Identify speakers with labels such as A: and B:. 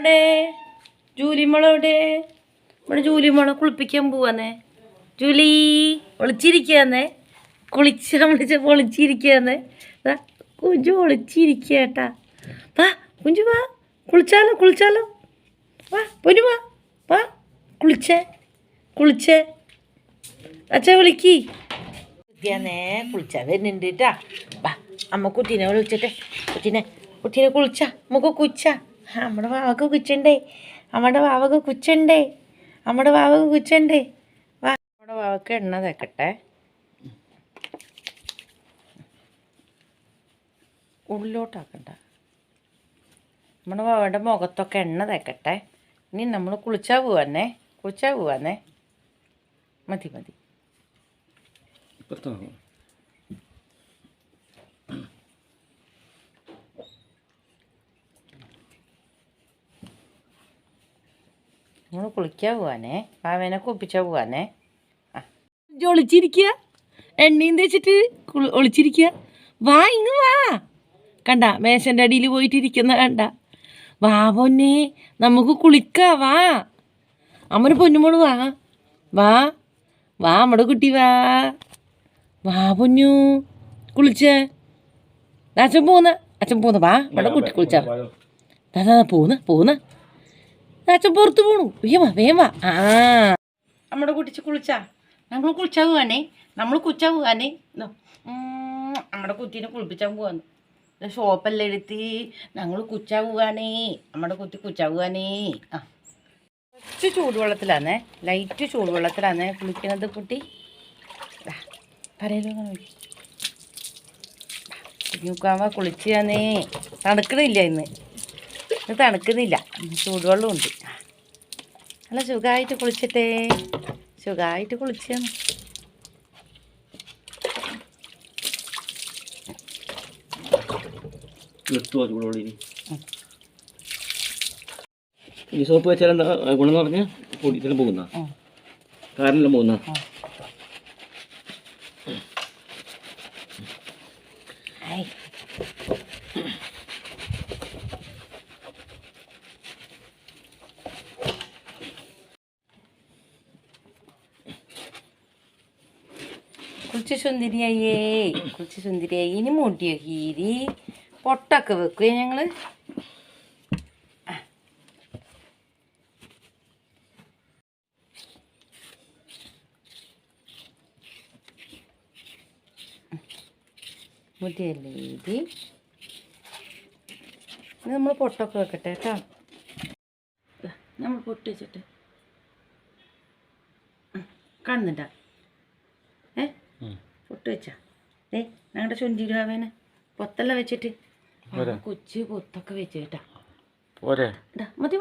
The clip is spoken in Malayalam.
A: ജൂലിമോളെവിടെ? ജൂലിമോളെവിടെ? ഇവിടെ ജൂലിമോളെ കുളിപ്പിക്കാൻ പോവാന്നേ. ജൂലി ഒളിച്ചിരിക്കുകയെന്നേ. ഒളിച്ചിരിക്കുകയെന്നേ. കുഞ്ചു ഒളിച്ചിരിക്കേട്ടാ. വാ കുഞ്ചു വാ, കുളിച്ചാലോ. വാ പൊന്നു വാ, വാ കുളിച്ചേ. അച്ഛാ വിളിക്കി കുളിച്ചാ വരുന്നുണ്ട് കേട്ടാ. വാ അമ്മ കുട്ടീനെ വിളിച്ചിട്ടെ. കുട്ടീനെ കുളിച്ചാ നമുക്ക് കുച്ചാ. നമ്മുടെ വാവക്ക് കുച്ചണ്ടേ. വാ നമ്മുടെ വാവക്ക് എണ്ണ തേക്കട്ടെ. ഉള്ളിലോട്ടാക്കണ്ട. നമ്മുടെ വാവയുടെ മുഖത്തൊക്കെ എണ്ണ തേക്കട്ടെ. ഇനി നമ്മൾ കുളിച്ചാൽ പോവാന്നേ. മതി നമ്മൾ കുളിക്കാൻ പോവാനേ. വാവേനെ കുപ്പിച്ചാൽ പോവാനേ. ഒളിച്ചിരിക്കുക, എണ്ണയും തേച്ചിട്ട് ഒളിച്ചിരിക്കുക. വാ ഇങ്ങ് വാ. കണ്ട മേശൻ്റെ അടിയിൽ പോയിട്ടിരിക്കുന്ന കണ്ട. വാ പൊന്നെ നമുക്ക് കുളിക്കാം. വാ അമ്മന് പൊന്നുമോള് വാ നമ്മുടെ കുട്ടി വാ പൊന്നു കുളിച്ചേ. അച്ഛൻ പോന്ന് വാ നമ്മുടെ കുട്ടി കുളിച്ചാ. പോന്ന് അച്ഛൻ പുറത്ത് പോണു. വേഗം വാ. നമ്മുടെ കുട്ടിച്ച് കുളിച്ചാ. നമ്മൾ കുളിച്ചാൽ പോവാനേ. നമ്മുടെ കുട്ടീനെ കുളിപ്പിച്ചാൽ പോവാന്ന്. ഷോപ്പെല്ലാം എടുത്ത് ഞങ്ങൾ കുച്ചാൻ പോവാനേ. നമ്മുടെ കുട്ടി കുച്ചാൻ പോവാനേ. കുറച്ച് ചൂടുവെള്ളത്തിലാന്നേ, ലൈറ്റ് ചൂടുവെള്ളത്തിലാന്നേ കുളിക്കുന്നത് കുട്ടി. പറയലോ കുഞ്ഞുക്കാവ കുളിച്ചാന്നേ. തണുക്കണില്ല ഇന്ന് തണുക്കുന്നില്ല. ചൂടുവെള്ളമുണ്ട്. നല്ല സുഖമായിട്ട് കുളിച്ചിട്ടേ. കുളിച്ചാന്ന്.
B: ഈ സോപ്പ് വെച്ചാൽ എന്താ ഗുണം എന്ന് പറഞ്ഞാൽ പൊടിയെല്ലാം പോകുന്ന കാരെല്ലാം പോകുന്ന.
A: കുളിച്ച് സുന്ദരിയായി. ഇനി മുടിയോ കീരി പൊട്ടൊക്കെ വെക്കുക ഞങ്ങള്. മുടിയല്ലേ ഇത്. നമ്മൾ പൊട്ടൊക്കെ വെക്കട്ടെ കേട്ടോ. നമ്മൾ പൊട്ട് വെച്ചിട്ട് കാണുന്നുണ്ടാ? പൊട്ട് വെച്ചാ ഞങ്ങളുടെ ചുണ്ടിരാവേനെ പൊത്തെല്ലാം വെച്ചിട്ട് കൊച്ചു പൊത്തൊക്കെ വെച്ച് കേട്ടാ. മതി